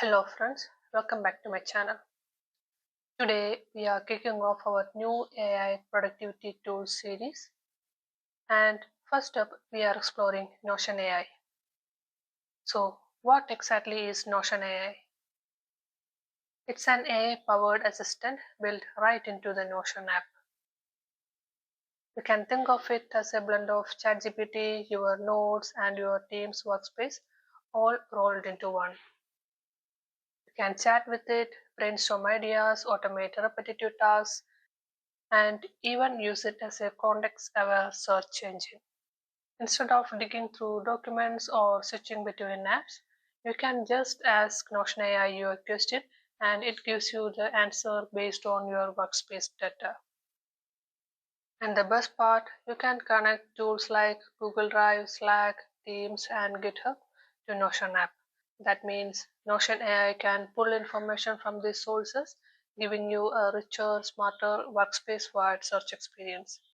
Hello friends, welcome back to my channel. Today we are kicking off our new AI productivity tools series, and first up we are exploring Notion AI. So what exactly is Notion AI? It's an AI powered assistant built right into the Notion app. You can think of it as a blend of ChatGPT, your notes and your team's workspace all rolled into one. You can chat with it, brainstorm ideas, automate repetitive tasks, and even use it as a context aware search engine. Instead of digging through documents or switching between apps, you can just ask Notion AI your question and it gives you the answer based on your workspace data. And the best part, you can connect tools like Google Drive, Slack, Teams, and GitHub to Notion app. That means Notion AI can pull information from these sources, giving you a richer, smarter workspace wide search experience.